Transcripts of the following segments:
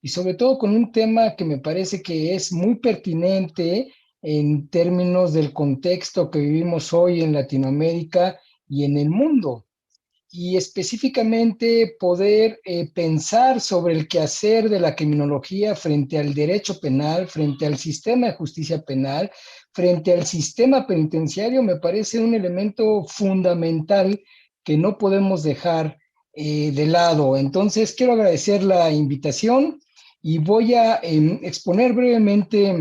y sobre todo con un tema que me parece que es muy pertinente en términos del contexto que vivimos hoy en Latinoamérica y en el mundo, y específicamente poder pensar sobre el quehacer de la criminología frente al derecho penal, frente al sistema de justicia penal, frente al sistema penitenciario, me parece un elemento fundamental que no podemos dejar de lado. Entonces, quiero agradecer la invitación y voy a exponer brevemente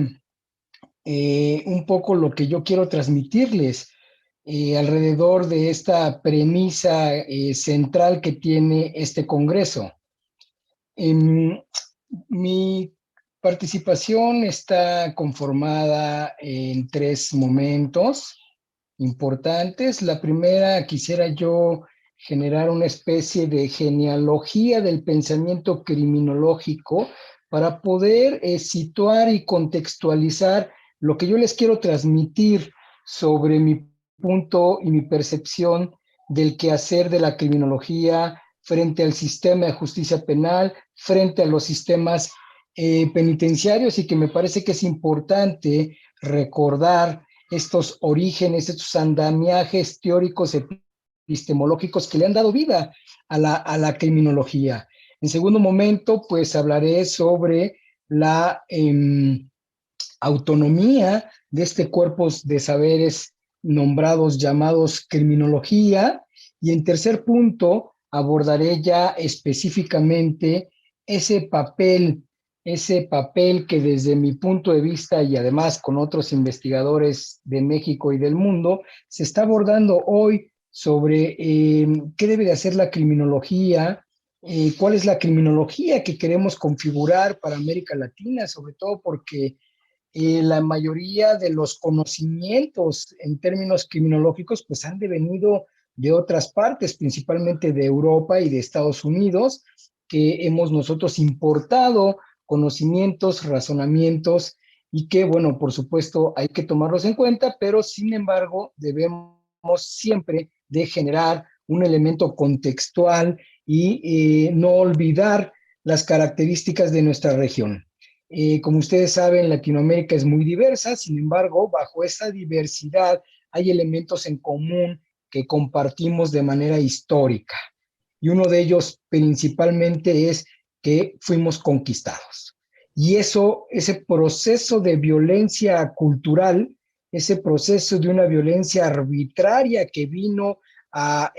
un poco lo que yo quiero transmitirles alrededor de esta premisa central que tiene este Congreso. En mi participación está conformada en tres momentos importantes. La primera, quisiera yo generar una especie de genealogía del pensamiento criminológico para poder situar y contextualizar lo que yo les quiero transmitir sobre mi punto y mi percepción del quehacer de la criminología frente al sistema de justicia penal, frente a los sistemas penitenciarios, y que me parece que es importante recordar estos orígenes, estos andamiajes teóricos epistemológicos que le han dado vida a la criminología. En segundo momento, pues hablaré sobre la autonomía de este cuerpo de saberes nombrados, llamados criminología. Y en tercer punto, abordaré ya específicamente ese papel, ese papel que desde mi punto de vista y además con otros investigadores de México y del mundo, se está abordando hoy sobre qué debe de hacer la criminología, cuál es la criminología que queremos configurar para América Latina, sobre todo porque la mayoría de los conocimientos en términos criminológicos pues han devenido de otras partes, principalmente de Europa y de Estados Unidos, que hemos nosotros importado conocimientos, razonamientos, y que, bueno, por supuesto hay que tomarlos en cuenta, pero sin embargo debemos siempre de generar un elemento contextual y no olvidar las características de nuestra región. Como ustedes saben, Latinoamérica es muy diversa, sin embargo, bajo esa diversidad hay elementos en común que compartimos de manera histórica. Y uno de ellos principalmente es que fuimos conquistados. Y eso, ese proceso de violencia cultural, ese proceso de una violencia arbitraria que vino a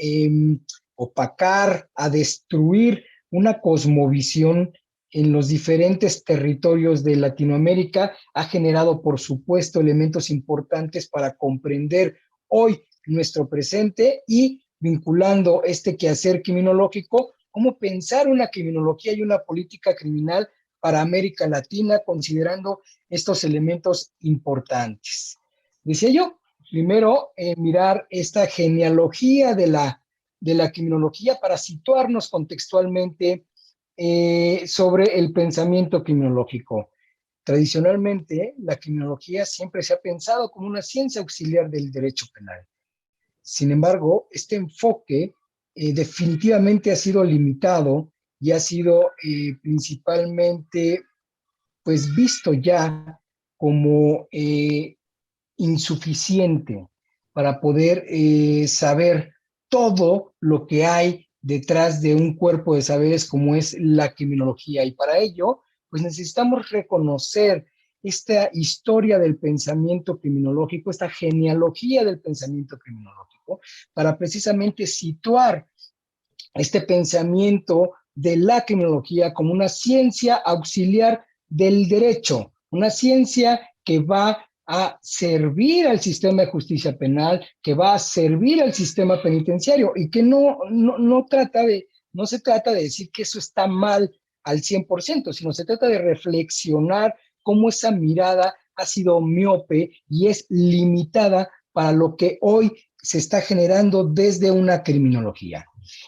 opacar, a destruir una cosmovisión en los diferentes territorios de Latinoamérica, ha generado, por supuesto, elementos importantes para comprender hoy nuestro presente y vinculando este quehacer criminológico, cómo pensar una criminología y una política criminal para América Latina, considerando estos elementos importantes. Decía yo, primero, mirar esta genealogía de la criminología para situarnos contextualmente sobre el pensamiento criminológico. Tradicionalmente, la criminología siempre se ha pensado como una ciencia auxiliar del derecho penal. Sin embargo, este enfoque definitivamente ha sido limitado y ha sido principalmente pues visto ya como insuficiente para poder saber todo lo que hay detrás de un cuerpo de saberes como es la criminología. Y para ello, pues necesitamos reconocer esta historia del pensamiento criminológico, esta genealogía del pensamiento criminológico, para precisamente situar este pensamiento de la criminología como una ciencia auxiliar del derecho, una ciencia que va a servir al sistema de justicia penal, que va a servir al sistema penitenciario y que no se trata de decir que eso está mal al 100%, sino se trata de reflexionar cómo esa mirada ha sido miope y es limitada para lo que hoy se está generando desde una criminología.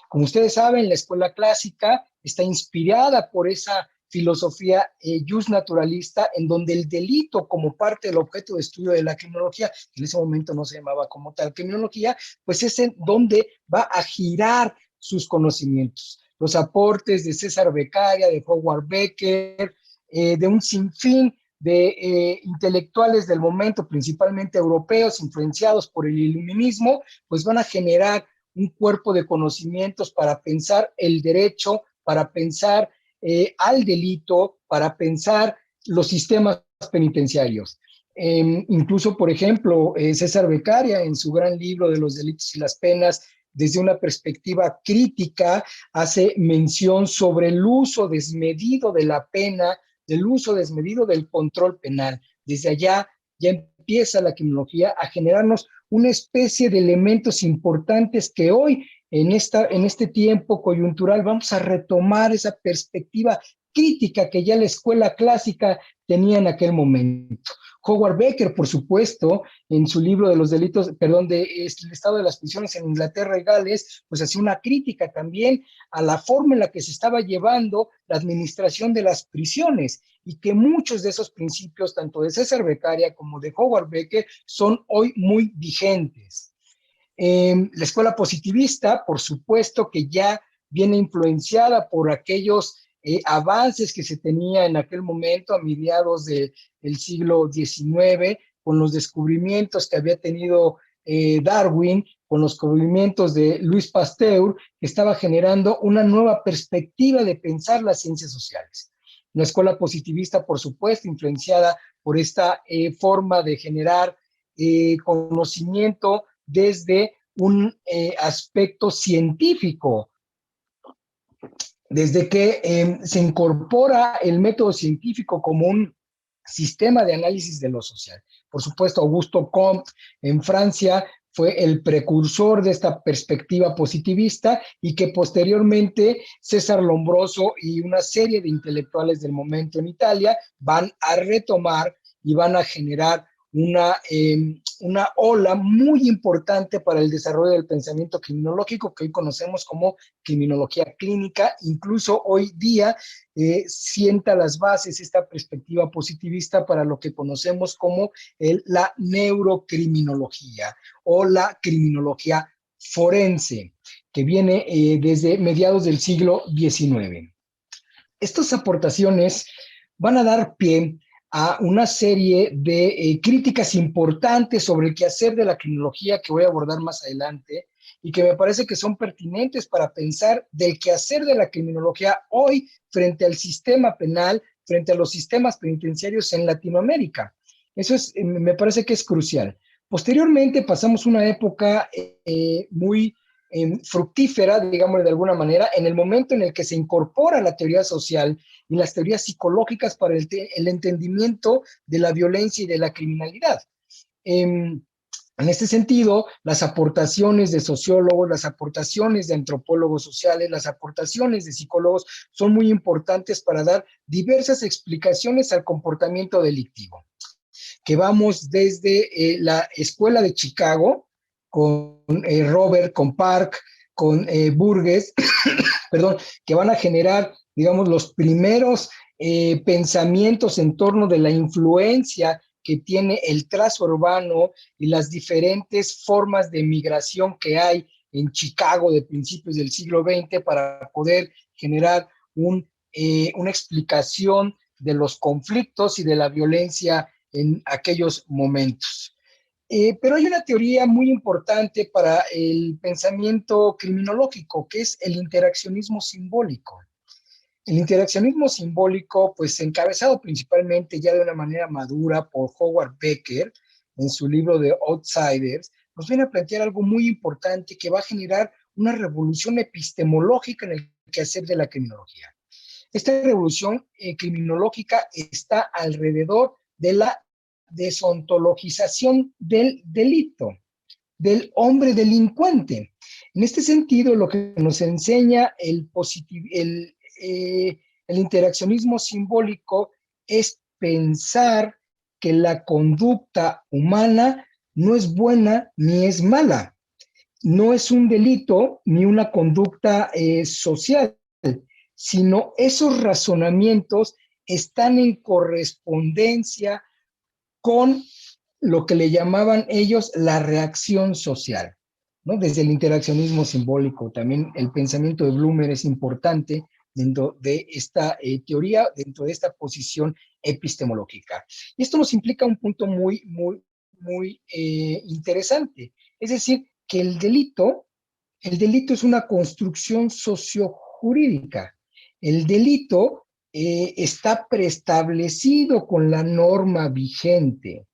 Como ustedes saben, la escuela clásica está inspirada por esa filosofía justnaturalista, en donde el delito como parte del objeto de estudio de la criminología, que en ese momento no se llamaba como tal criminología, pues es en donde va a girar sus conocimientos. los aportes de César Beccaria, de Howard Becker, de un sinfín de intelectuales del momento, principalmente europeos, influenciados por el iluminismo, pues van a generar un cuerpo de conocimientos para pensar el derecho, para pensar al delito, para pensar los sistemas penitenciarios. Incluso, por ejemplo, César Beccaria, en su gran libro de los delitos y las penas, desde una perspectiva crítica, hace mención sobre el uso desmedido de la pena, del uso desmedido del control penal. Desde allá ya empieza la criminología a generarnos una especie de elementos importantes que hoy, en este tiempo coyuntural, vamos a retomar esa perspectiva crítica que ya la escuela clásica tenía en aquel momento. Howard Becker, por supuesto, en su libro de los delitos, perdón, el estado de las prisiones en Inglaterra y Gales, pues hacía una crítica también a la forma en la que se estaba llevando la administración de las prisiones y que muchos de esos principios, tanto de César Beccaria como de Howard Becker, son hoy muy vigentes. La escuela positivista, por supuesto, que ya viene influenciada por aquellos avances que se tenía en aquel momento a mediados del siglo XIX, con los descubrimientos que había tenido Darwin, con los descubrimientos de Louis Pasteur, que estaba generando una nueva perspectiva de pensar las ciencias sociales. La escuela positivista, por supuesto, influenciada por esta forma de generar conocimiento desde un aspecto científico, desde que se incorpora el método científico como un sistema de análisis de lo social. Por supuesto, Augusto Comte en Francia fue el precursor de esta perspectiva positivista y que posteriormente César Lombroso y una serie de intelectuales del momento en Italia van a retomar y van a generar una ola muy importante para el desarrollo del pensamiento criminológico que hoy conocemos como criminología clínica. Incluso hoy día sienta las bases esta perspectiva positivista para lo que conocemos como la neurocriminología o la criminología forense, que viene desde mediados del siglo XIX. Estas aportaciones van a dar pie a una serie de críticas importantes sobre el quehacer de la criminología que voy a abordar más adelante y que me parece que son pertinentes para pensar del quehacer de la criminología hoy frente al sistema penal, frente a los sistemas penitenciarios en Latinoamérica. Eso me parece que es crucial. Posteriormente pasamos una época muy fructífera, digamos de alguna manera, en el momento en el que se incorpora la teoría social y las teorías psicológicas para el entendimiento de la violencia y de la criminalidad. En este sentido, las aportaciones de sociólogos, las aportaciones de antropólogos sociales, las aportaciones de psicólogos son muy importantes para dar diversas explicaciones al comportamiento delictivo, que vamos desde la Escuela de Chicago, con Robert, con Park, con Burgess, perdón, que van a generar, digamos, los primeros pensamientos en torno de la influencia que tiene el trazo urbano y las diferentes formas de migración que hay en Chicago de principios del siglo XX para poder generar una explicación de los conflictos y de la violencia en aquellos momentos. Pero hay una teoría muy importante para el pensamiento criminológico, que es el interaccionismo simbólico. El interaccionismo simbólico, pues encabezado principalmente ya de una manera madura por Howard Becker en su libro de Outsiders, nos viene a plantear algo muy importante que va a generar una revolución epistemológica en el quehacer de la criminología. Esta revolución criminológica está alrededor de la desontologización del delito, del hombre delincuente. En este sentido, lo que nos enseña el interaccionismo simbólico es pensar que la conducta humana no es buena ni es mala, no es un delito ni una conducta social, sino esos razonamientos están en correspondencia con lo que le llamaban ellos la reacción social. ¿no? Desde el interaccionismo simbólico, también el pensamiento de Blumer es importante dentro de esta teoría, dentro de esta posición epistemológica. Y esto nos implica un punto muy interesante, es decir, que el delito es una construcción sociojurídica. El delito está preestablecido con la norma vigente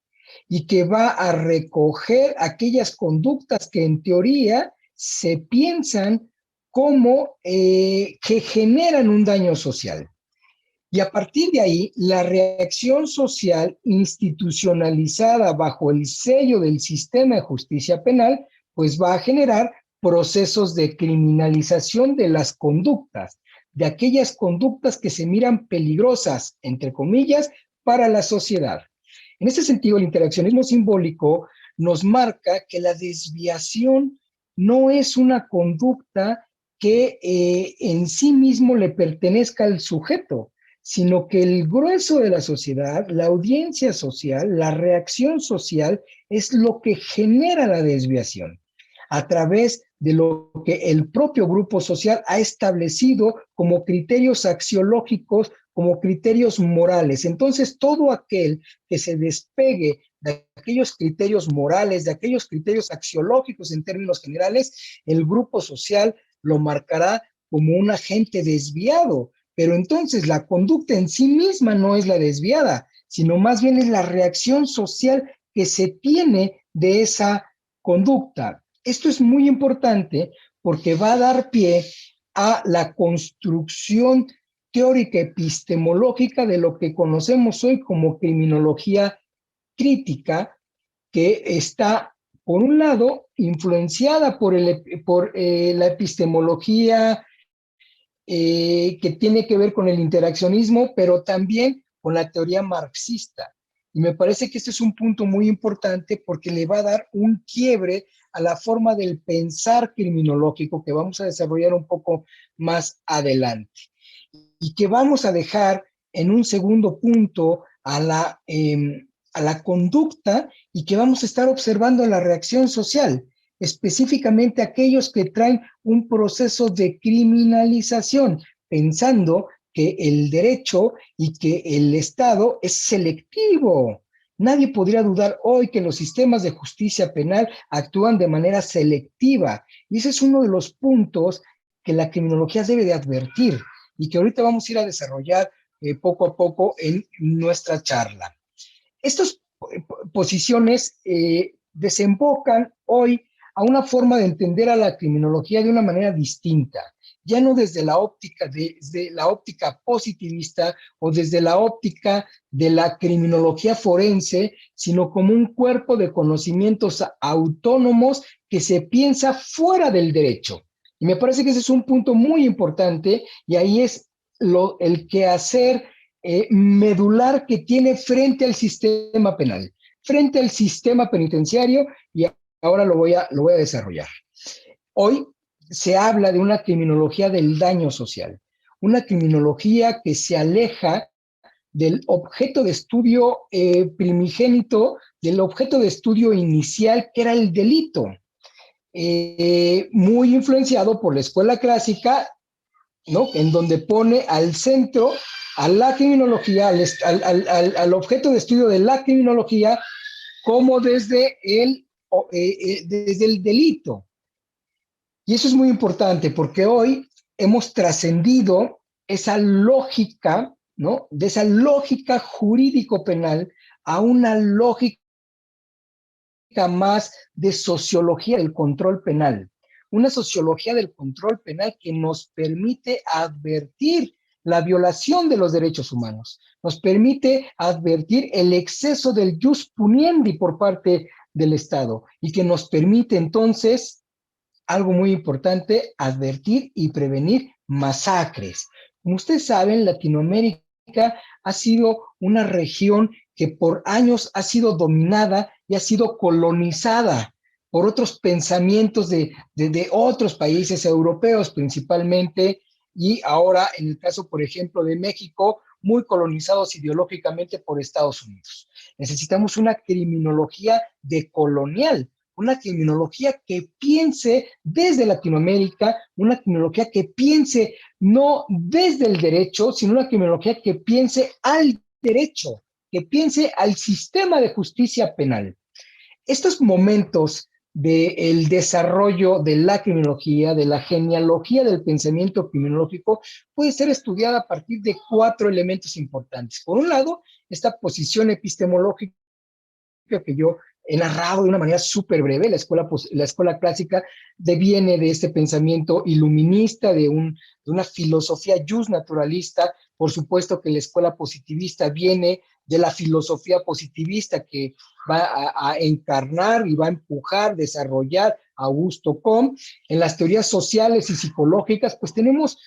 y que va a recoger aquellas conductas que en teoría se piensan como que generan un daño social. Y a partir de ahí, la reacción social institucionalizada bajo el sello del sistema de justicia penal, pues va a generar procesos de criminalización de las conductas, de aquellas conductas que se miran peligrosas, entre comillas, para la sociedad. En este sentido, el interaccionismo simbólico nos marca que la desviación no es una conducta que en sí mismo le pertenezca al sujeto, sino que el grueso de la sociedad, la audiencia social, la reacción social, es lo que genera la desviación a través de lo que el propio grupo social ha establecido como criterios axiológicos, como criterios morales. Entonces, todo aquel que se despegue de aquellos criterios morales, de aquellos criterios axiológicos en términos generales, el grupo social lo marcará como un agente desviado. Pero entonces la conducta en sí misma no es la desviada, sino más bien es la reacción social que se tiene de esa conducta. Esto es muy importante porque va a dar pie a la construcción teórica epistemológica de lo que conocemos hoy como criminología crítica, que está, por un lado, influenciada por la epistemología que tiene que ver con el interaccionismo, pero también con la teoría marxista. Y me parece que este es un punto muy importante porque le va a dar un quiebre a la forma del pensar criminológico que vamos a desarrollar un poco más adelante. Y que vamos a dejar en un segundo punto a la conducta y que vamos a estar observando la reacción social, específicamente aquellos que traen un proceso de criminalización, pensando que el derecho y que el Estado es selectivo. Nadie podría dudar hoy que los sistemas de justicia penal actúan de manera selectiva. Y ese es uno de los puntos que la criminología debe de advertir y que ahorita vamos a ir a desarrollar poco a poco en nuestra charla. Estas posiciones desembocan hoy a una forma de entender a la criminología de una manera distinta, ya no desde la óptica positivista o desde la óptica de la criminología forense, sino como un cuerpo de conocimientos autónomos que se piensa fuera del derecho. Y me parece que ese es un punto muy importante y ahí es el quehacer medular que tiene frente al sistema penal, frente al sistema penitenciario, y ahora lo voy a desarrollar. Hoy se habla de una criminología del daño social, una criminología que se aleja del objeto de estudio primigénito, del objeto de estudio inicial, que era el delito, muy influenciado por la escuela clásica, ¿no? En donde pone al centro a la criminología, al objeto de estudio de la criminología, como desde el delito. Y eso es muy importante porque hoy hemos trascendido esa lógica, ¿no? De esa lógica jurídico-penal a una lógica más de sociología del control penal. Una sociología del control penal que nos permite advertir la violación de los derechos humanos, nos permite advertir el exceso del jus puniendi por parte del Estado y que nos permite entonces, algo muy importante, advertir y prevenir masacres. Como ustedes saben, Latinoamérica ha sido una región que por años ha sido dominada y ha sido colonizada por otros pensamientos de otros países europeos principalmente, y ahora en el caso, por ejemplo, de México, muy colonizados ideológicamente por Estados Unidos. Necesitamos una criminología decolonial, una criminología que piense desde Latinoamérica, una criminología que piense no desde el derecho, sino una criminología que piense al derecho, que piense al sistema de justicia penal. Estos momentos del desarrollo de la criminología, de la genealogía del pensamiento criminológico, puede ser estudiada a partir de 4 elementos importantes. Por un lado, esta posición epistemológica que yo he narrado de una manera súper breve. La escuela clásica deviene de este pensamiento iluminista, de una filosofía jus naturalista. Por supuesto que la escuela positivista viene de la filosofía positivista que va a encarnar y va a empujar, desarrollar Augusto Comte. En las teorías sociales y psicológicas, pues tenemos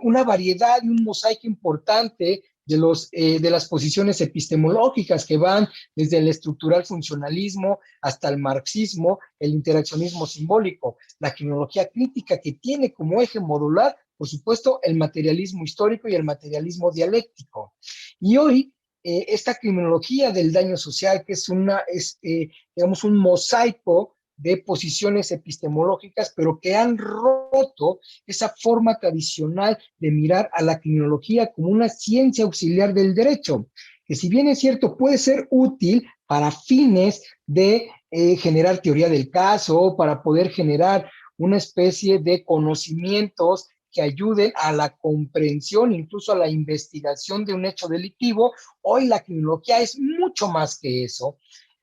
una variedad y un mosaico importante de las posiciones epistemológicas que van desde el estructural funcionalismo hasta el marxismo, el interaccionismo simbólico, la criminología crítica que tiene como eje modular, por supuesto, el materialismo histórico y el materialismo dialéctico. Y hoy, esta criminología del daño social, que digamos, un mosaico de posiciones epistemológicas, pero que han roto esa forma tradicional de mirar a la criminología como una ciencia auxiliar del derecho, que si bien es cierto puede ser útil para fines de generar teoría del caso, para poder generar una especie de conocimientos que ayuden a la comprensión, incluso a la investigación de un hecho delictivo. Hoy la criminología es mucho más que eso.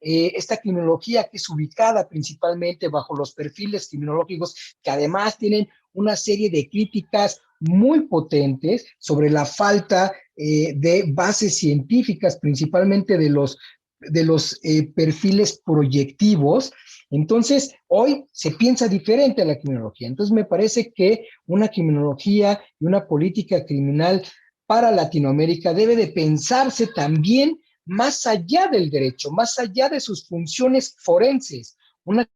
Esta criminología que es ubicada principalmente bajo los perfiles criminológicos, que además tienen una serie de críticas muy potentes sobre la falta de bases científicas, principalmente de los perfiles proyectivos. Entonces, hoy se piensa diferente a la criminología. Entonces, me parece que una criminología y una política criminal para Latinoamérica debe de pensarse también más allá del derecho, más allá de sus funciones forenses, una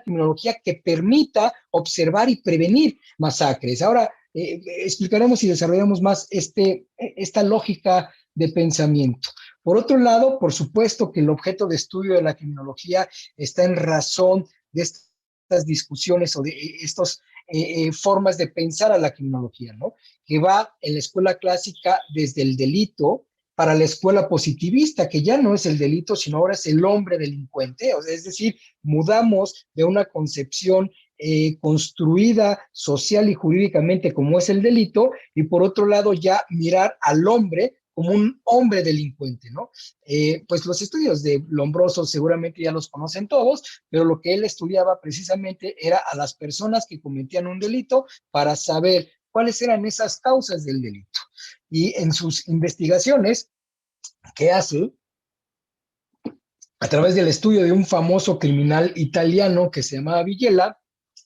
criminología que permita observar y prevenir masacres. Ahora, explicaremos y desarrollamos más esta lógica de pensamiento. Por otro lado, por supuesto que el objeto de estudio de la criminología está en razón de estas discusiones o de estas formas de pensar a la criminología, ¿no? Que va en la escuela clásica desde el delito para la escuela positivista, que ya no es el delito, sino ahora es el hombre delincuente, o sea, es decir, mudamos de una concepción construida social y jurídicamente como es el delito, y por otro lado ya mirar al hombre como un hombre delincuente, ¿no? Pues los estudios de Lombroso seguramente ya los conocen todos, pero lo que él estudiaba precisamente era a las personas que cometían un delito para saber cuáles eran esas causas del delito. Y en sus investigaciones que hace, a través del estudio de un famoso criminal italiano que se llamaba Villela,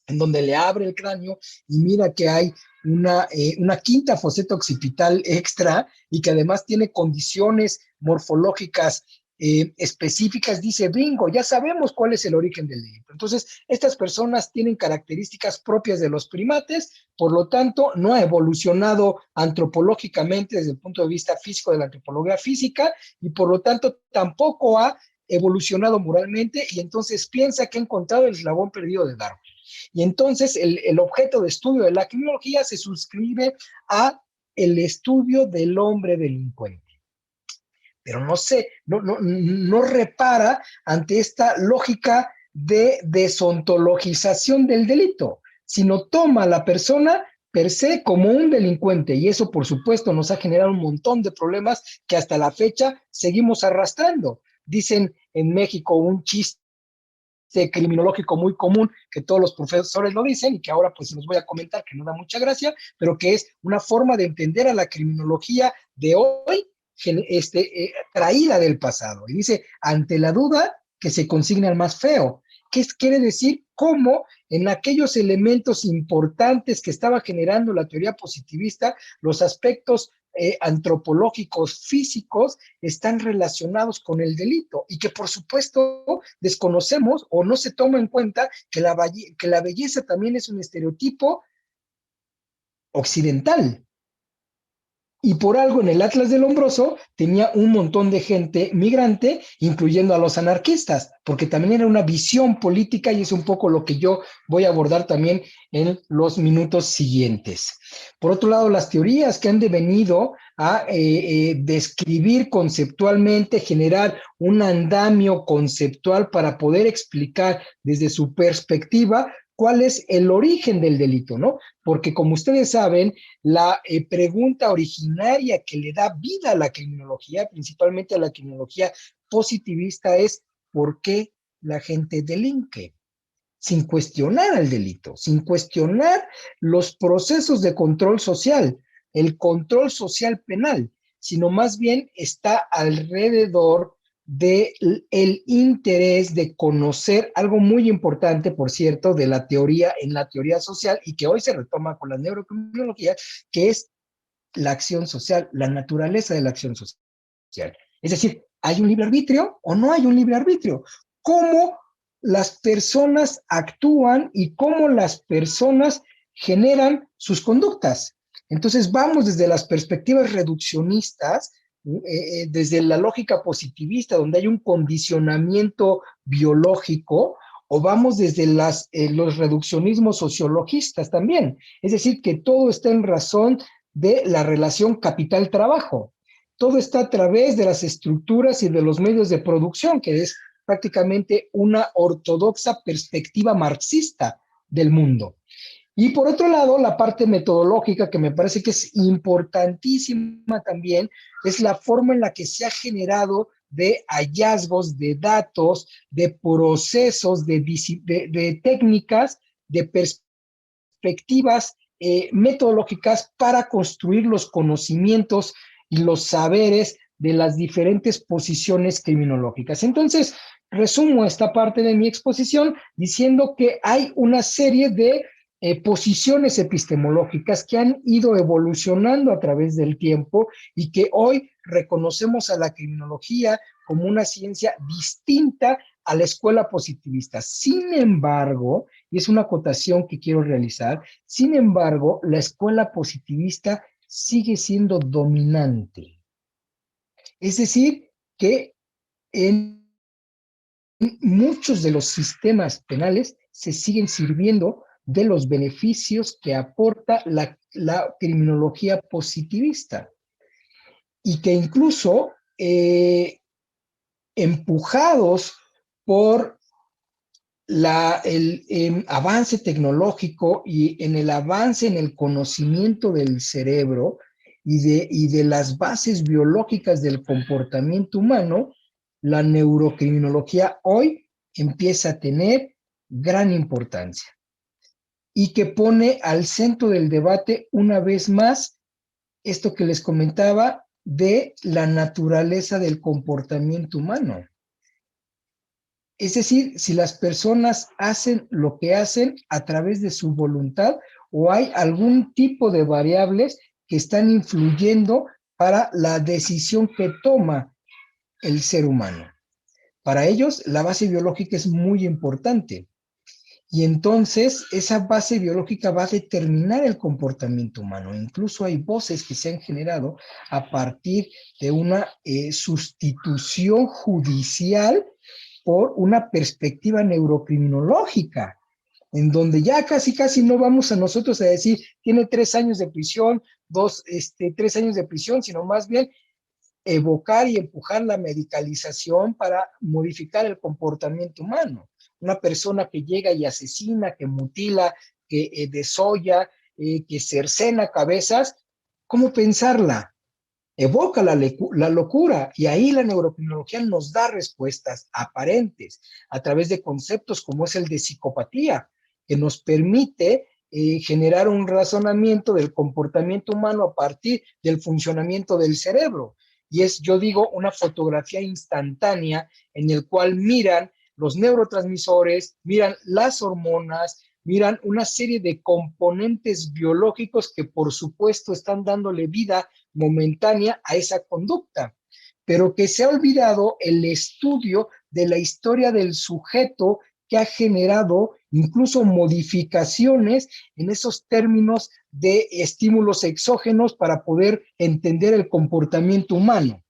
en donde le abre el cráneo y mira que hay una quinta foseta occipital extra y que además tiene condiciones morfológicas específicas, dice, bingo, ya sabemos cuál es el origen del delito. Entonces, estas personas tienen características propias de los primates, por lo tanto, no ha evolucionado antropológicamente desde el punto de vista físico de la antropología física y por lo tanto tampoco ha evolucionado moralmente y entonces piensa que ha encontrado el eslabón perdido de Darwin. Y entonces el objeto de estudio de la criminología se suscribe a el estudio del hombre delincuente. Pero no repara ante esta lógica de desontologización del delito, sino toma a la persona per se como un delincuente y eso por supuesto nos ha generado un montón de problemas que hasta la fecha seguimos arrastrando. Dicen en México un chiste criminológico muy común que todos los profesores lo dicen y que ahora pues los voy a comentar que no da mucha gracia, pero que es una forma de entender a la criminología de hoy traída del pasado. Y dice, ante la duda, que se consigne al más feo. ¿Qué quiere decir? Cómo en aquellos elementos importantes que estaba generando la teoría positivista, los aspectos antropológicos, físicos, están relacionados con el delito y que por supuesto desconocemos o no se toma en cuenta que la belleza también es un estereotipo occidental Y por algo en el Atlas del Lombroso tenía un montón de gente migrante, incluyendo a los anarquistas, porque también era una visión política y es un poco lo que yo voy a abordar también en los minutos siguientes. Por otro lado, las teorías que han devenido a describir conceptualmente, generar un andamio conceptual para poder explicar desde su perspectiva cuál es el origen del delito, ¿no? Porque como ustedes saben, la pregunta originaria que le da vida a la criminología, principalmente a la criminología positivista, es ¿por qué la gente delinque? Sin cuestionar el delito, sin cuestionar los procesos de control social, el control social penal, sino más bien está alrededor del interés de conocer algo muy importante, por cierto, de la teoría en la teoría social y que hoy se retoma con la neurocriminología, que es la acción social, la naturaleza de la acción social. Es decir, ¿hay un libre arbitrio o no hay un libre arbitrio? ¿Cómo las personas actúan y cómo las personas generan sus conductas? Entonces vamos desde las perspectivas reduccionistas, desde la lógica positivista, donde hay un condicionamiento biológico, o vamos desde los reduccionismos sociologistas también. Es decir, que todo está en razón de la relación capital-trabajo. Todo está a través de las estructuras y de los medios de producción, que es prácticamente una ortodoxa perspectiva marxista del mundo. Y por otro lado, la parte metodológica, que me parece que es importantísima también, es la forma en la que se ha generado de hallazgos, de datos, de procesos, de técnicas, de perspectivas metodológicas para construir los conocimientos y los saberes de las diferentes posiciones criminológicas. Entonces, resumo esta parte de mi exposición diciendo que hay una serie de posiciones epistemológicas que han ido evolucionando a través del tiempo y que hoy reconocemos a la criminología como una ciencia distinta a la escuela positivista. Sin embargo, y es una acotación que quiero realizar, sin embargo, la escuela positivista sigue siendo dominante. Es decir, que en muchos de los sistemas penales se siguen sirviendo de los beneficios que aporta la criminología positivista y que incluso empujados por el avance tecnológico y en el avance en el conocimiento del cerebro y de las bases biológicas del comportamiento humano, la neurocriminología hoy empieza a tener gran importancia y que pone al centro del debate una vez más esto que les comentaba de la naturaleza del comportamiento humano. Es decir, si las personas hacen lo que hacen a través de su voluntad o hay algún tipo de variables que están influyendo para la decisión que toma el ser humano. Para ellos, la base biológica es muy importante. Y entonces esa base biológica va a determinar el comportamiento humano. Incluso hay voces que se han generado a partir de una sustitución judicial por una perspectiva neurocriminológica, en donde ya casi no vamos a nosotros a decir, tiene 3 años de prisión, 3 años de prisión, sino más bien evocar y empujar la medicalización para modificar el comportamiento humano. Una persona que llega y asesina, que mutila, que desolla, que cercena cabezas, ¿cómo pensarla? Evoca la locura y ahí la neurocriminología nos da respuestas aparentes a través de conceptos como es el de psicopatía, que nos permite generar un razonamiento del comportamiento humano a partir del funcionamiento del cerebro. Y es, yo digo, una fotografía instantánea en el cual miran los neurotransmisores, miran las hormonas, miran una serie de componentes biológicos que por supuesto están dándole vida momentánea a esa conducta, pero que se ha olvidado el estudio de la historia del sujeto que ha generado incluso modificaciones en esos términos de estímulos exógenos para poder entender el comportamiento humano.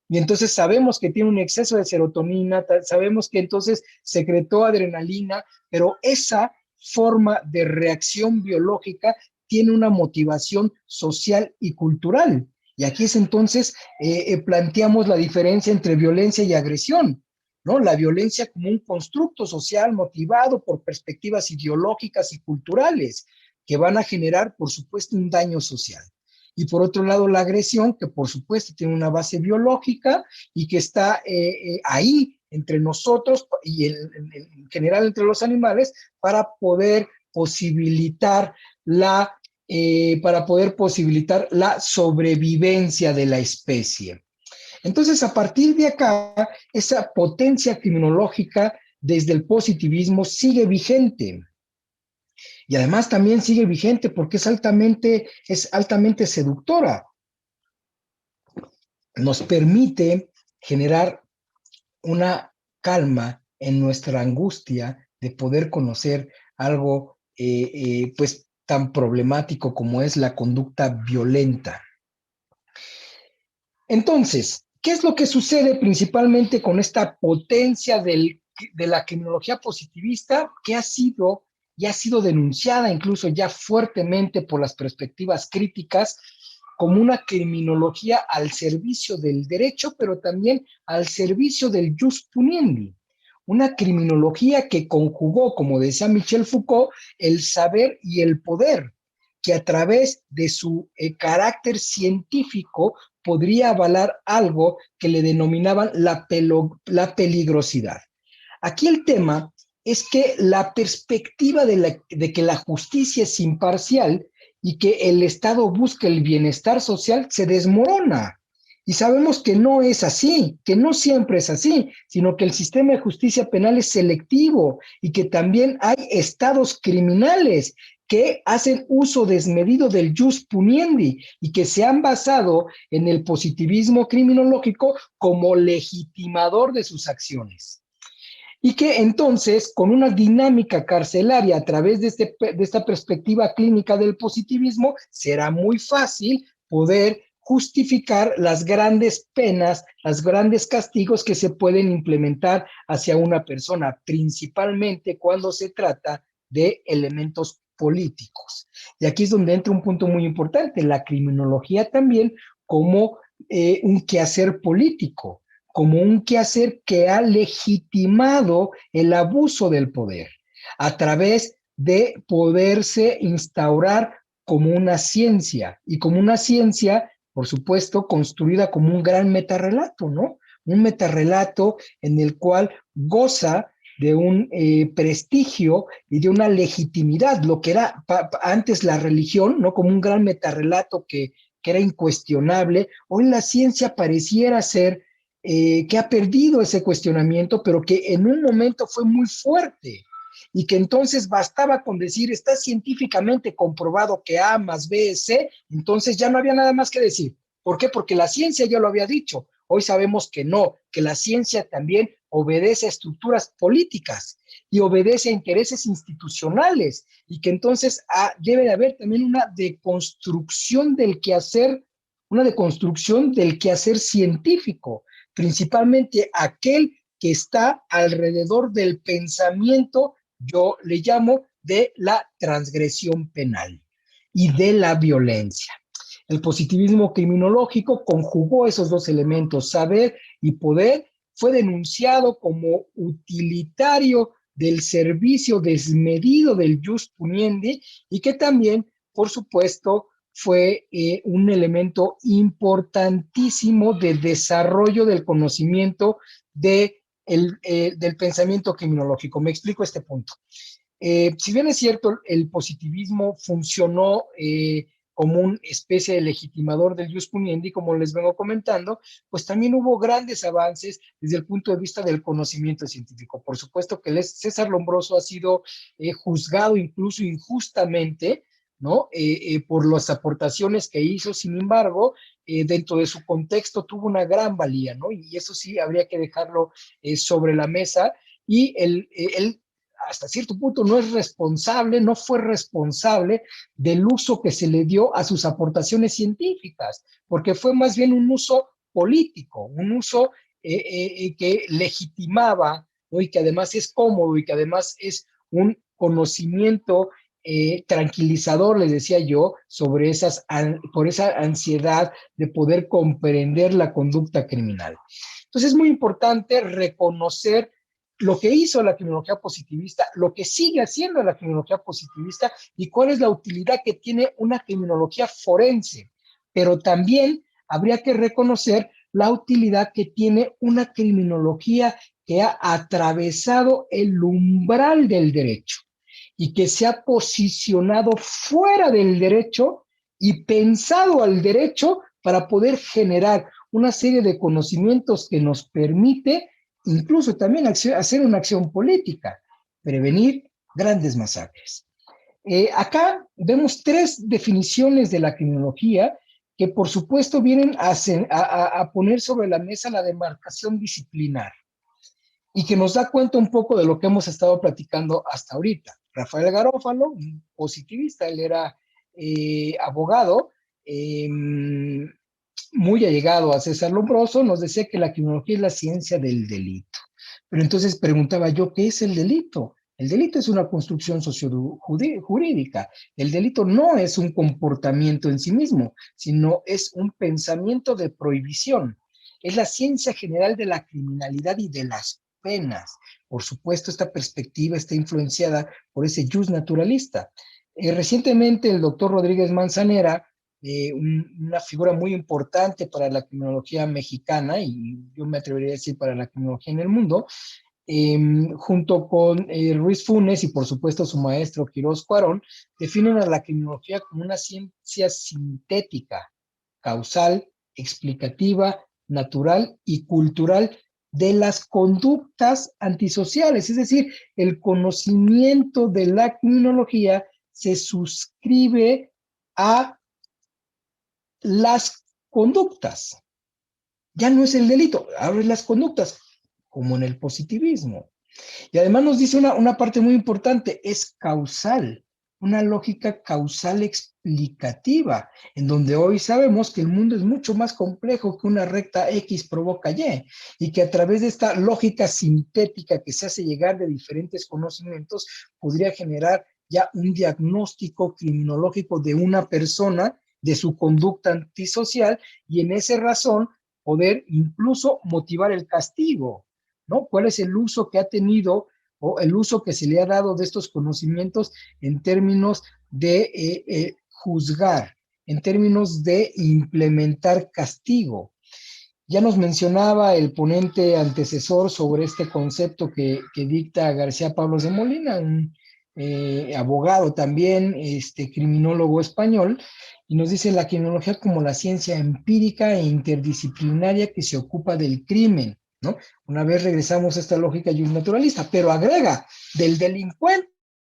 Y entonces sabemos que tiene un exceso de serotonina, sabemos que entonces secretó adrenalina, pero esa forma de reacción biológica tiene una motivación social y cultural. Y aquí es entonces planteamos la diferencia entre violencia y agresión, ¿no? La violencia como un constructo social motivado por perspectivas ideológicas y culturales que van a generar, por supuesto, un daño social. Y por otro lado, la agresión, que por supuesto tiene una base biológica y que está ahí entre nosotros y en general entre los animales para poder posibilitar la sobrevivencia de la especie. Entonces, a partir de acá, esa potencia criminológica desde el positivismo sigue vigente. Y además también sigue vigente porque es altamente seductora. Nos permite generar una calma en nuestra angustia de poder conocer algo pues tan problemático como es la conducta violenta. Entonces, ¿qué es lo que sucede principalmente con esta potencia de la criminología positivista que ha sido denunciada incluso ya fuertemente por las perspectivas críticas como una criminología al servicio del derecho, pero también al servicio del jus puniendi? Una criminología que conjugó, como decía Michel Foucault, el saber y el poder, que a través de su carácter científico podría avalar algo que le denominaban la peligrosidad. Aquí el tema es que la perspectiva de que la justicia es imparcial y que el Estado busca el bienestar social se desmorona. Y sabemos que no es así, que no siempre es así, sino que el sistema de justicia penal es selectivo y que también hay estados criminales que hacen uso desmedido del jus puniendi y que se han basado en el positivismo criminológico como legitimador de sus acciones. Y que entonces, con una dinámica carcelaria a través de esta perspectiva clínica del positivismo, será muy fácil poder justificar las grandes penas, los grandes castigos que se pueden implementar hacia una persona, principalmente cuando se trata de elementos políticos. Y aquí es donde entra un punto muy importante, la criminología también como un quehacer político, como un quehacer que ha legitimado el abuso del poder a través de poderse instaurar como una ciencia y como una ciencia, por supuesto, construida como un gran metarrelato, ¿no? Un metarrelato en el cual goza de un prestigio y de una legitimidad, lo que era antes la religión, ¿no? Como un gran metarrelato que era incuestionable. Hoy la ciencia pareciera ser que ha perdido ese cuestionamiento, pero que en un momento fue muy fuerte y que entonces bastaba con decir, está científicamente comprobado que A más B es C, entonces ya no había nada más que decir. ¿Por qué? Porque la ciencia ya lo había dicho. Hoy sabemos que no, que la ciencia también obedece a estructuras políticas y obedece a intereses institucionales y que entonces debe de haber también una deconstrucción del quehacer científico, principalmente aquel que está alrededor del pensamiento, yo le llamo, de la transgresión penal y de la violencia. El positivismo criminológico conjugó esos dos elementos, saber y poder, fue denunciado como utilitario del servicio desmedido del jus puniendi y que también, por supuesto, fue un elemento importantísimo de desarrollo del conocimiento del pensamiento criminológico. Me explico este punto. Si bien es cierto, el positivismo funcionó como una especie de legitimador del jus puniendi, como les vengo comentando, pues también hubo grandes avances desde el punto de vista del conocimiento científico. Por supuesto que César Lombroso ha sido juzgado incluso injustamente, ¿no? Por las aportaciones que hizo. Sin embargo, dentro de su contexto tuvo una gran valía, ¿no? Y eso sí habría que dejarlo sobre la mesa. y él hasta cierto punto no es responsable, no fue responsable del uso que se le dio a sus aportaciones científicas, porque fue más bien un uso político, un uso que legitimaba, ¿no? Y que además es cómodo y que además es un conocimiento tranquilizador, les decía yo, sobre por esa ansiedad de poder comprender la conducta criminal. Entonces es muy importante reconocer lo que hizo la criminología positivista, lo que sigue haciendo la criminología positivista y cuál es la utilidad que tiene una criminología forense. Pero también habría que reconocer la utilidad que tiene una criminología que ha atravesado el umbral del derecho y que se ha posicionado fuera del derecho y pensado al derecho para poder generar una serie de conocimientos que nos permite incluso también hacer una acción política, prevenir grandes masacres. Acá vemos tres definiciones de la criminología que por supuesto vienen a poner sobre la mesa la demarcación disciplinar y que nos da cuenta un poco de lo que hemos estado platicando hasta ahorita. Rafael Garófalo, un positivista, él era abogado, muy allegado a César Lombroso, nos decía que la criminología es la ciencia del delito. Pero entonces preguntaba yo, ¿qué es el delito? El delito es una construcción sociojurídica. El delito no es un comportamiento en sí mismo, sino es un pensamiento de prohibición. Es la ciencia general de la criminalidad y de las penas. Por supuesto, esta perspectiva está influenciada por ese jus naturalista. Recientemente, el doctor Rodríguez Manzanera, una figura muy importante para la criminología mexicana, y yo me atrevería a decir para la criminología en el mundo, junto con Ruiz Funes y por supuesto su maestro Quirós Cuarón, definen a la criminología como una ciencia sintética, causal, explicativa, natural y cultural de las conductas antisociales, es decir, el conocimiento de la criminología se suscribe a las conductas. Ya no es el delito, ahora es las conductas, como en el positivismo. Y además nos dice una parte muy importante, es causal, una lógica causal explicativa, en donde hoy sabemos que el mundo es mucho más complejo que una recta X provoca y que a través de esta lógica sintética que se hace llegar de diferentes conocimientos, podría generar ya un diagnóstico criminológico de una persona, de su conducta antisocial, y en esa razón poder incluso motivar el castigo, ¿no? ¿Cuál es el uso que ha tenido o el uso que se le ha dado de estos conocimientos en términos de juzgar, en términos de implementar castigo? Ya nos mencionaba el ponente antecesor sobre este concepto que dicta García Pablos de Molina, un abogado también, criminólogo español, y nos dice la criminología como la ciencia empírica e interdisciplinaria que se ocupa del crimen, ¿no? Una vez regresamos a esta lógica naturalista, pero agrega del delincuente.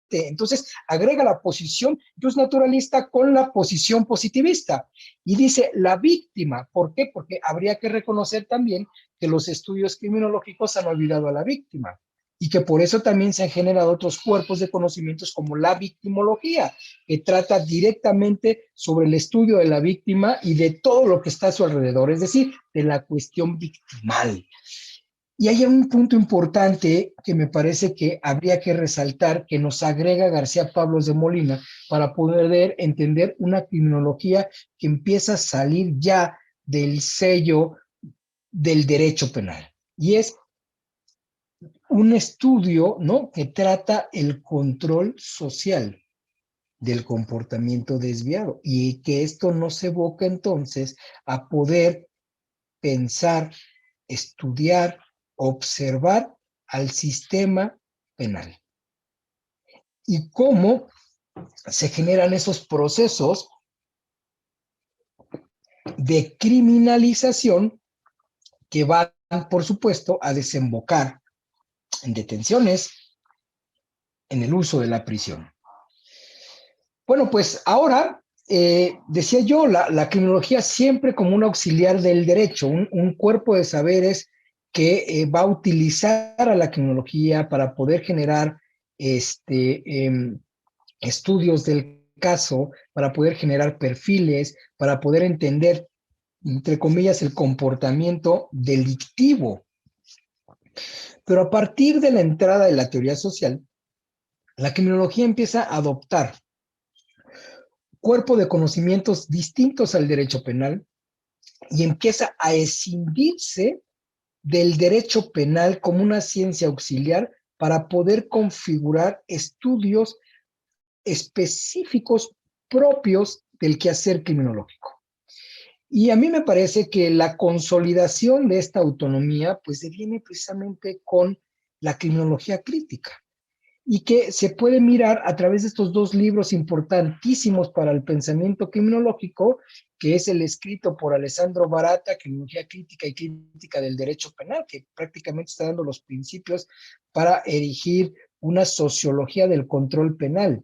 Entonces agrega la posición naturalista con la posición positivista y dice la víctima. ¿Por qué? Porque habría que reconocer también que los estudios criminológicos han olvidado a la víctima y que por eso también se han generado otros cuerpos de conocimientos como la victimología, que trata directamente sobre el estudio de la víctima y de todo lo que está a su alrededor, es decir, de la cuestión victimal. Y hay un punto importante que me parece que habría que resaltar, que nos agrega García Pablos de Molina para poder entender una criminología que empieza a salir ya del sello del derecho penal. Y es un estudio, ¿no?, que trata el control social del comportamiento desviado y que esto nos evoca entonces a poder pensar, estudiar, observar al sistema penal y cómo se generan esos procesos de criminalización que van, por supuesto, a desembocar en detenciones, en el uso de la prisión. Bueno, pues ahora, decía yo, la criminología siempre como un auxiliar del derecho, un cuerpo de saberes que va a utilizar a la criminología para poder generar estudios del caso, para poder generar perfiles, para poder entender, entre comillas, el comportamiento delictivo. Pero a partir de la entrada de la teoría social, la criminología empieza a adoptar cuerpo de conocimientos distintos al derecho penal y empieza a escindirse del derecho penal como una ciencia auxiliar para poder configurar estudios específicos propios del quehacer criminológico. Y a mí me parece que la consolidación de esta autonomía pues deviene precisamente con la criminología crítica y que se puede mirar a través de estos dos libros importantísimos para el pensamiento criminológico, que es el escrito por Alessandro Barata, Criminología Crítica y Crítica del Derecho Penal, que prácticamente está dando los principios para erigir una sociología del control penal.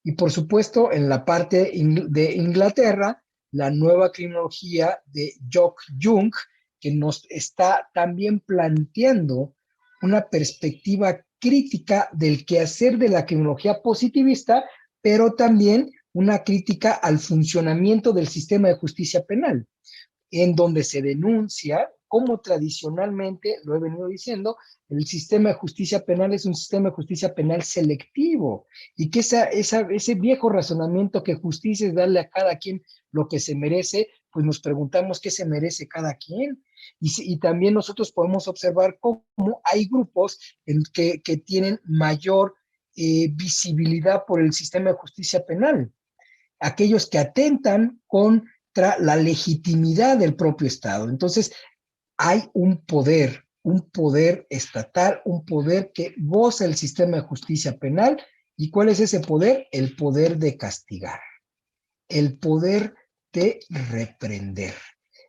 Y por supuesto, en la parte de Inglaterra, la nueva criminología de Jock Jung, que nos está también planteando una perspectiva crítica del quehacer de la criminología positivista, pero también una crítica al funcionamiento del sistema de justicia penal, en donde se denuncia como tradicionalmente, lo he venido diciendo, el sistema de justicia penal es un sistema de justicia penal selectivo y que ese viejo razonamiento que justicia es darle a cada quien lo que se merece, pues nos preguntamos qué se merece cada quien. Y también nosotros podemos observar cómo hay grupos que tienen mayor visibilidad por el sistema de justicia penal, aquellos que atentan contra la legitimidad del propio Estado. Entonces, hay un poder estatal, un poder que goza el sistema de justicia penal. ¿Y cuál es ese poder? El poder de castigar, el poder de reprender,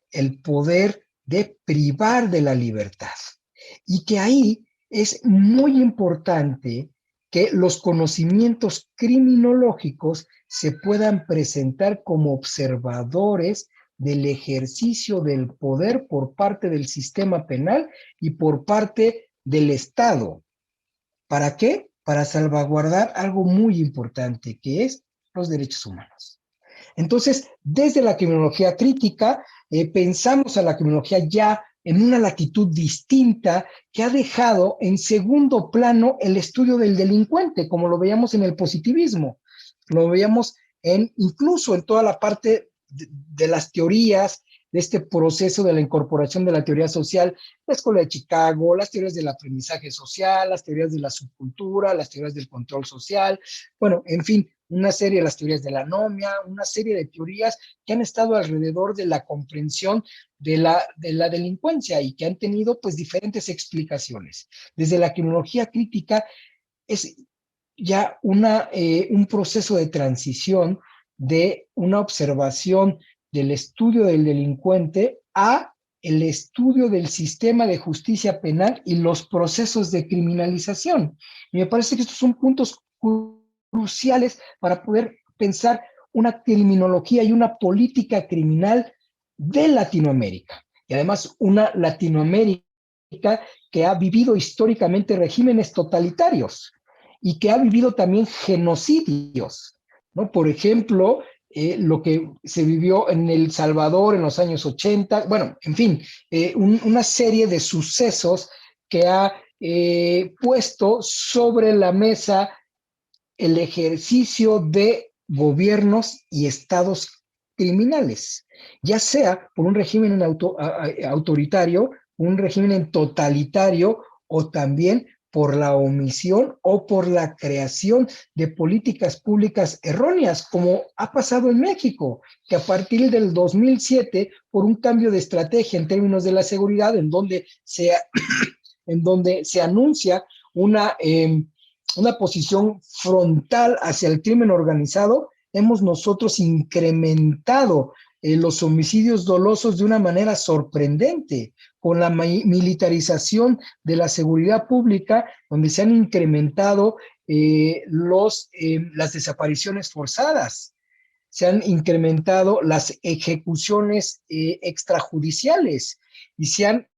el poder de privar de la libertad. Y que ahí es muy importante que los conocimientos criminológicos se puedan presentar como observadores del ejercicio del poder por parte del sistema penal y por parte del Estado. ¿Para qué? Para salvaguardar algo muy importante, que es los derechos humanos. Entonces, desde la criminología crítica, pensamos a la criminología ya en una latitud distinta que ha dejado en segundo plano el estudio del delincuente, como lo veíamos en el positivismo, lo veíamos incluso en toda la parte de las teorías, de este proceso de la incorporación de la teoría social, la Escuela de Chicago, las teorías del aprendizaje social, las teorías de la subcultura, las teorías del control social, bueno, en fin, una serie de las teorías de la anomia, una serie de teorías que han estado alrededor de la comprensión de la delincuencia y que han tenido pues diferentes explicaciones. Desde la criminología crítica es ya un proceso de transición de una observación del estudio del delincuente a el estudio del sistema de justicia penal y los procesos de criminalización. Y me parece que estos son puntos cruciales para poder pensar una criminología y una política criminal de Latinoamérica. Y además una Latinoamérica que ha vivido históricamente regímenes totalitarios y que ha vivido también genocidios, ¿no? Por ejemplo, lo que se vivió en El Salvador en los años 80, bueno, en fin, una serie de sucesos que ha puesto sobre la mesa el ejercicio de gobiernos y estados criminales, ya sea por un régimen autoritario, un régimen totalitario o también por la omisión o por la creación de políticas públicas erróneas, como ha pasado en México, que a partir del 2007, por un cambio de estrategia en términos de la seguridad, en donde se anuncia una posición frontal hacia el crimen organizado, hemos nosotros incrementado los homicidios dolosos de una manera sorprendente, con la militarización de la seguridad pública, donde se han incrementado las desapariciones forzadas, se han incrementado las ejecuciones extrajudiciales y se han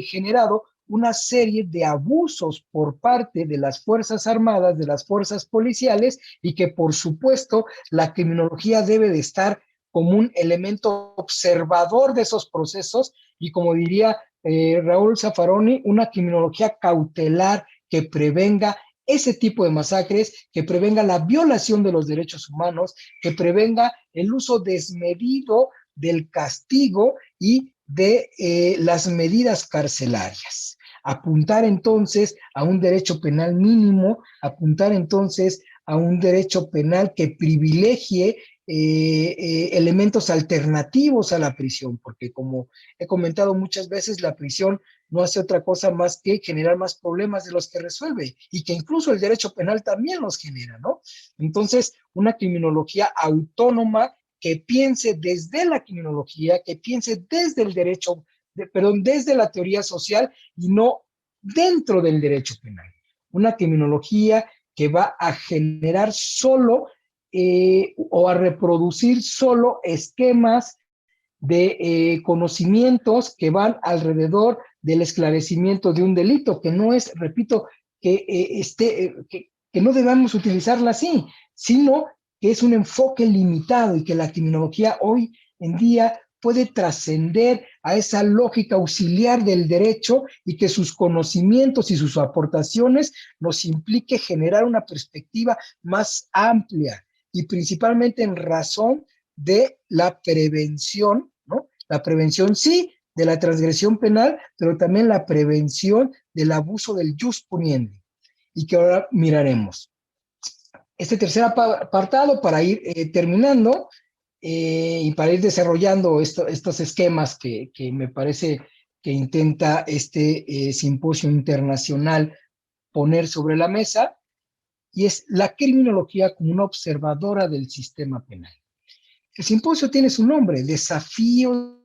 generado una serie de abusos por parte de las Fuerzas Armadas, de las fuerzas policiales, y que por supuesto la criminología debe de estar como un elemento observador de esos procesos y, como diría Raúl Zaffaroni, una criminología cautelar que prevenga ese tipo de masacres, que prevenga la violación de los derechos humanos, que prevenga el uso desmedido del castigo y de las medidas carcelarias. Apuntar entonces a un derecho penal mínimo, apuntar entonces a un derecho penal que privilegie elementos alternativos a la prisión, porque como he comentado muchas veces, la prisión no hace otra cosa más que generar más problemas de los que resuelve, y que incluso el derecho penal también los genera, ¿no? Entonces, una criminología autónoma que piense desde la criminología, que piense desde el derecho, perdón, desde la teoría social y no dentro del derecho penal. Una criminología que va a generar solo o a reproducir solo esquemas de conocimientos que van alrededor del esclarecimiento de un delito, que no es, repito, que no debamos utilizarla así, sino que es un enfoque limitado y que la criminología hoy en día puede trascender a esa lógica auxiliar del derecho y que sus conocimientos y sus aportaciones nos implique generar una perspectiva más amplia y principalmente en razón de la prevención, ¿no? La prevención, sí, de la transgresión penal, pero también la prevención del abuso del jus puniendi, y que ahora miraremos. Este tercer apartado, para ir terminando y para ir desarrollando estos esquemas que me parece que intenta este simposio internacional poner sobre la mesa, y es la criminología como una observadora del sistema penal. El simposio tiene su nombre, Desafíos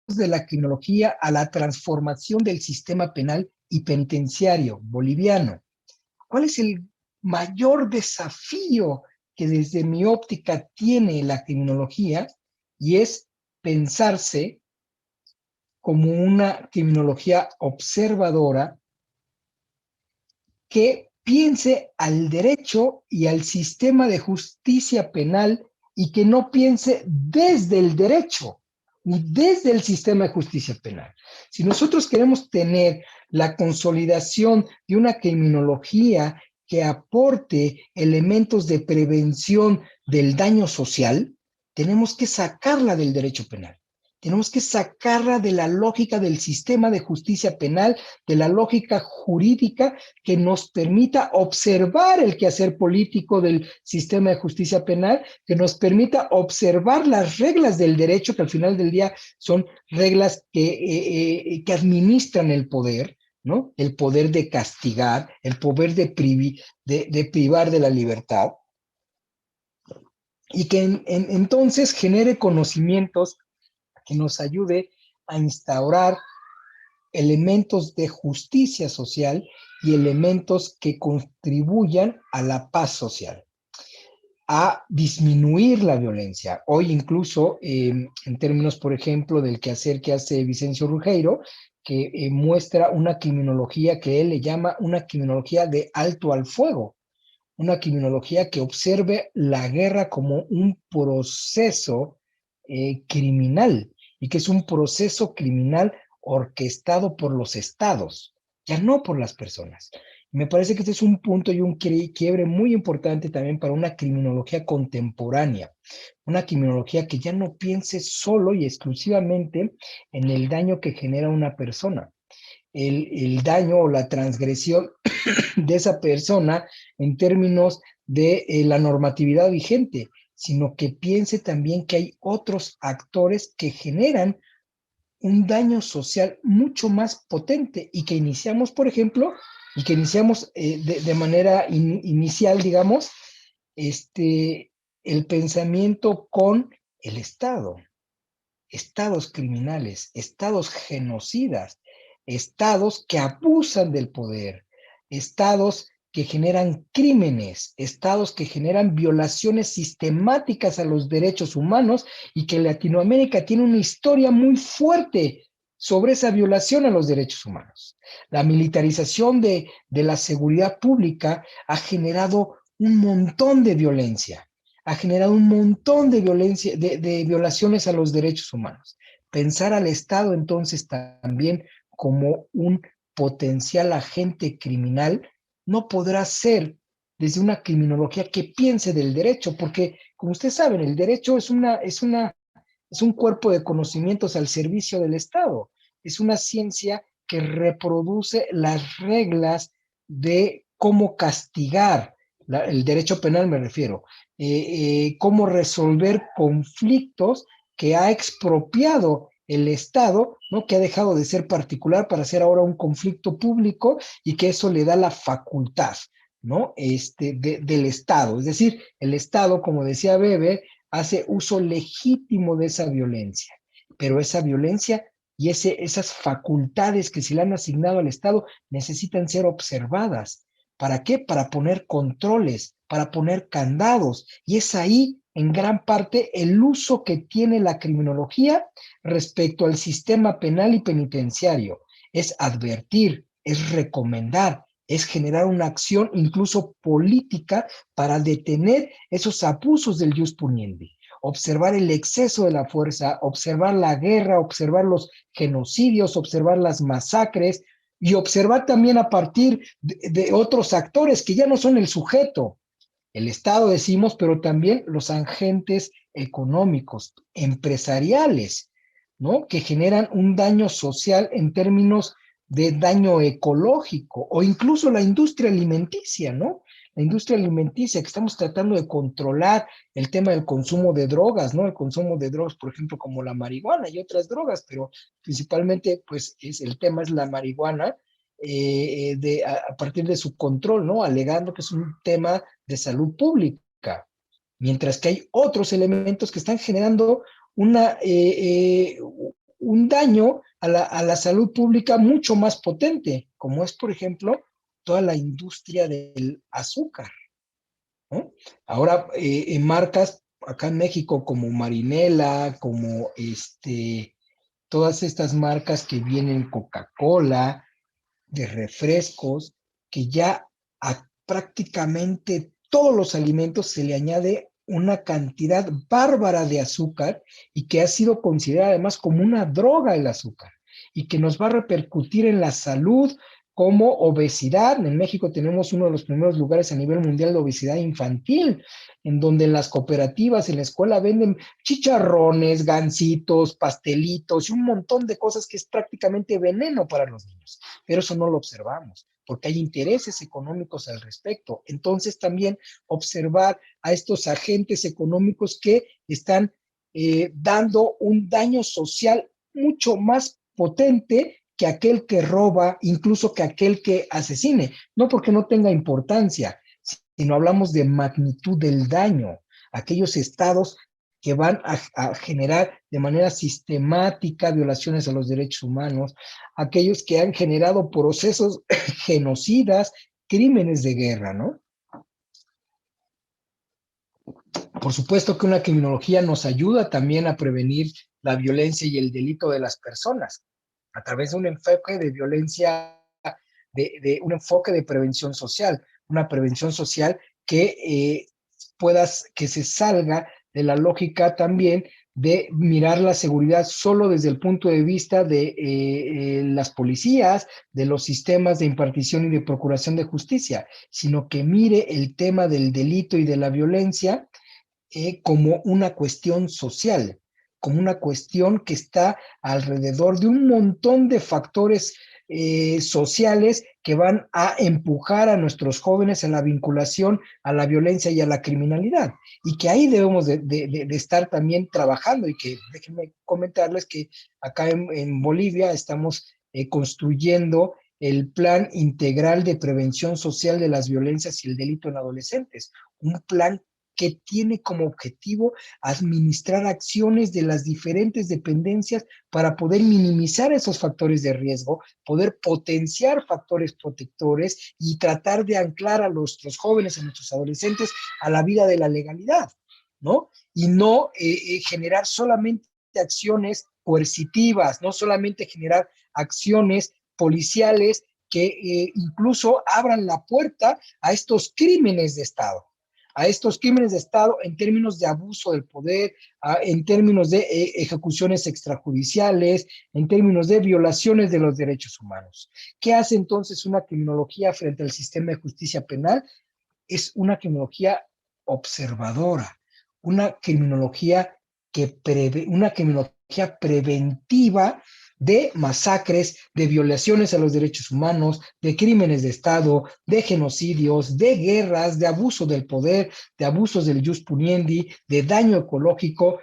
de la criminología a la transformación del sistema penal y penitenciario boliviano. ¿Cuál es el mayor desafío que desde mi óptica tiene la criminología? Y es pensarse como una criminología observadora que piense al derecho y al sistema de justicia penal y que no piense desde el derecho ni desde el sistema de justicia penal. Si nosotros queremos tener la consolidación de una criminología que aporte elementos de prevención del daño social, tenemos que sacarla del derecho penal. Tenemos que sacarla de la lógica del sistema de justicia penal, de la lógica jurídica que nos permita observar el quehacer político del sistema de justicia penal, que nos permita observar las reglas del derecho, que al final del día son reglas que administran el poder, ¿no? El poder de castigar, el poder de privar de la libertad, y que entonces genere conocimientos que nos ayude a instaurar elementos de justicia social y elementos que contribuyan a la paz social, a disminuir la violencia. Hoy incluso, en términos, por ejemplo, del quehacer que hace Vicencio Rugeiro, que muestra una criminología que él le llama una criminología de alto al fuego, una criminología que observe la guerra como un proceso criminal, y que es un proceso criminal orquestado por los estados, ya no por las personas. Me parece que este es un punto y un quiebre muy importante también para una criminología contemporánea, una criminología que ya no piense solo y exclusivamente en el daño que genera una persona, el daño o la transgresión de esa persona en términos de la normatividad vigente, sino que piense también que hay otros actores que generan un daño social mucho más potente y que iniciamos, por ejemplo, de manera inicial, digamos, el pensamiento con el Estado, estados criminales, estados genocidas, estados que abusan del poder, estados que generan crímenes, estados que generan violaciones sistemáticas a los derechos humanos, y que Latinoamérica tiene una historia muy fuerte sobre esa violación a los derechos humanos. La militarización de la seguridad pública ha generado un montón de violencia, ha generado un montón de violencia, de violaciones a los derechos humanos. Pensar al Estado entonces también como un potencial agente criminal no podrá ser desde una criminología que piense del derecho, porque como ustedes saben, el derecho es un cuerpo de conocimientos al servicio del Estado, es una ciencia que reproduce las reglas de cómo castigar, el derecho penal me refiero, cómo resolver conflictos que ha expropiado el Estado, ¿no? Que ha dejado de ser particular para ser ahora un conflicto público y que eso le da la facultad, ¿no? Del Estado. Es decir, el Estado, como decía Bebe, hace uso legítimo de esa violencia, pero esa violencia y esas facultades que se le han asignado al Estado necesitan ser observadas. ¿Para qué? Para poner controles, para poner candados. Y es ahí, en gran parte, el uso que tiene la criminología respecto al sistema penal y penitenciario. Es advertir, es recomendar, es generar una acción incluso política para detener esos abusos del jus puniendi, observar el exceso de la fuerza, observar la guerra, observar los genocidios, observar las masacres y observar también a partir de otros actores que ya no son el sujeto, el Estado decimos, pero también los agentes económicos, empresariales, ¿no? Que generan un daño social en términos de daño ecológico o incluso la industria alimenticia, ¿no? La industria alimenticia que estamos tratando de controlar el tema del consumo de drogas, ¿no? El consumo de drogas, por ejemplo, como la marihuana y otras drogas, pero principalmente, pues, el tema es la marihuana, a partir de su control, ¿no? Alegando que es un tema de salud pública, mientras que hay otros elementos que están generando una, un daño a la salud pública mucho más potente, como es, por ejemplo, toda la industria del azúcar, ¿no? Ahora, en marcas acá en México como Marinela, como todas estas marcas que vienen Coca-Cola, de refrescos, que ya a prácticamente todos los alimentos se le añade una cantidad bárbara de azúcar y que ha sido considerada además como una droga el azúcar y que nos va a repercutir en la salud como obesidad. En México tenemos uno de los primeros lugares a nivel mundial de obesidad infantil, en donde en las cooperativas, en la escuela venden chicharrones, gansitos, pastelitos y un montón de cosas que es prácticamente veneno para los niños. Pero eso no lo observamos, porque hay intereses económicos al respecto. Entonces también observar a estos agentes económicos que están dando un daño social mucho más potente que aquel que roba, incluso que aquel que asesine, no porque no tenga importancia, sino hablamos de magnitud del daño, aquellos estados que van a generar de manera sistemática violaciones a los derechos humanos, aquellos que han generado procesos genocidas, crímenes de guerra, ¿no? Por supuesto que una criminología nos ayuda también a prevenir la violencia y el delito de las personas a través de un enfoque de violencia, un enfoque de prevención social, una prevención social que que se salga de la lógica también de mirar la seguridad solo desde el punto de vista de las policías, de los sistemas de impartición y de procuración de justicia, sino que mire el tema del delito y de la violencia como una cuestión social, como una cuestión que está alrededor de un montón de factores sociales que van a empujar a nuestros jóvenes a la vinculación a la violencia y a la criminalidad. Y que ahí debemos de estar también trabajando y que déjenme comentarles que acá en Bolivia estamos construyendo el Plan Integral de Prevención Social de las Violencias y el Delito en Adolescentes, un plan que tiene como objetivo administrar acciones de las diferentes dependencias para poder minimizar esos factores de riesgo, poder potenciar factores protectores y tratar de anclar a nuestros jóvenes, a nuestros adolescentes, a la vida de la legalidad, ¿no? Y no generar solamente solamente acciones coercitivas, no solamente generar acciones policiales que incluso abran la puerta a estos crímenes de Estado, en términos de abuso del poder, en términos de ejecuciones extrajudiciales, en términos de violaciones de los derechos humanos. ¿Qué hace entonces una criminología frente al sistema de justicia penal? Es una criminología observadora, una criminología preventiva de masacres, de violaciones a los derechos humanos, de crímenes de Estado, de genocidios, de guerras, de abuso del poder, de abusos del jus puniendi, de daño ecológico,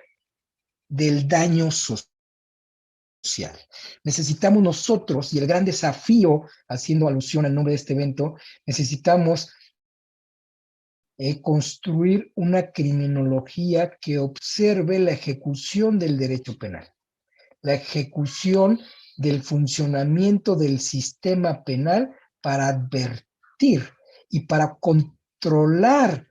del daño social. Necesitamos nosotros, y el gran desafío, haciendo alusión al nombre de este evento, necesitamos construir una criminología que observe la ejecución del derecho penal, la ejecución del funcionamiento del sistema penal para advertir y para controlar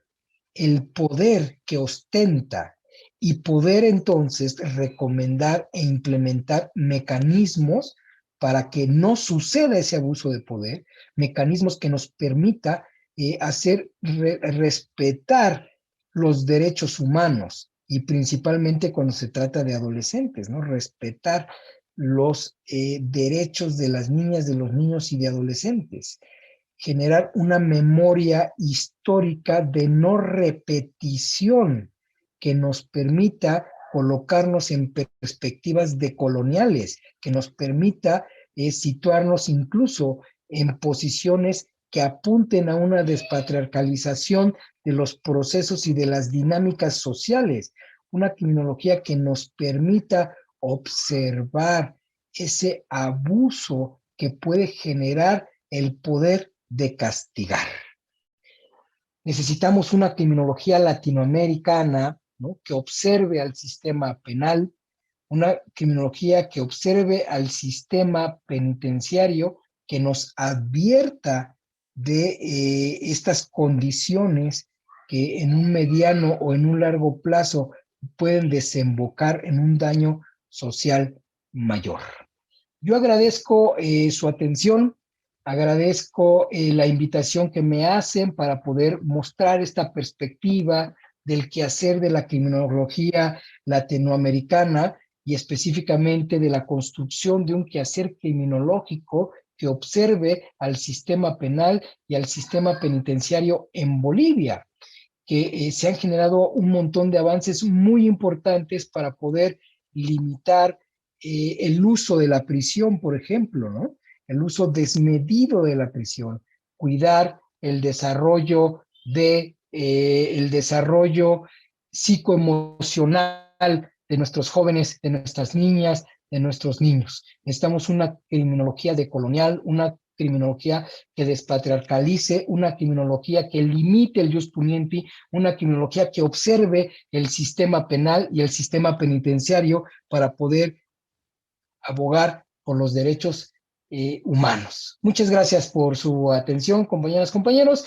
el poder que ostenta y poder entonces recomendar e implementar mecanismos para que no suceda ese abuso de poder, mecanismos que nos permita respetar los derechos humanos y principalmente cuando se trata de adolescentes, ¿no? Respetar los derechos de las niñas, de los niños y de adolescentes. Generar una memoria histórica de no repetición que nos permita colocarnos en perspectivas decoloniales, que nos permita situarnos incluso en posiciones que apunten a una despatriarcalización de los procesos y de las dinámicas sociales, una criminología que nos permita observar ese abuso que puede generar el poder de castigar. Necesitamos una criminología latinoamericana, ¿no?, que observe al sistema penal, una criminología que observe al sistema penitenciario, que nos advierta de estas condiciones que en un mediano o en un largo plazo pueden desembocar en un daño social mayor. Yo agradezco su atención, agradezco la invitación que me hacen para poder mostrar esta perspectiva del quehacer de la criminología latinoamericana y específicamente de la construcción de un quehacer criminológico que observe al sistema penal y al sistema penitenciario en Bolivia, que se han generado un montón de avances muy importantes para poder limitar el uso de la prisión, por ejemplo, ¿no? El uso desmedido de la prisión, cuidar el desarrollo psicoemocional de nuestros jóvenes, de nuestras niñas, de nuestros niños. Necesitamos una criminología decolonial, una criminología que despatriarcalice, una criminología que limite el jus puniendi, una criminología que observe el sistema penal y el sistema penitenciario para poder abogar por los derechos humanos. Muchas gracias por su atención, compañeras, compañeros.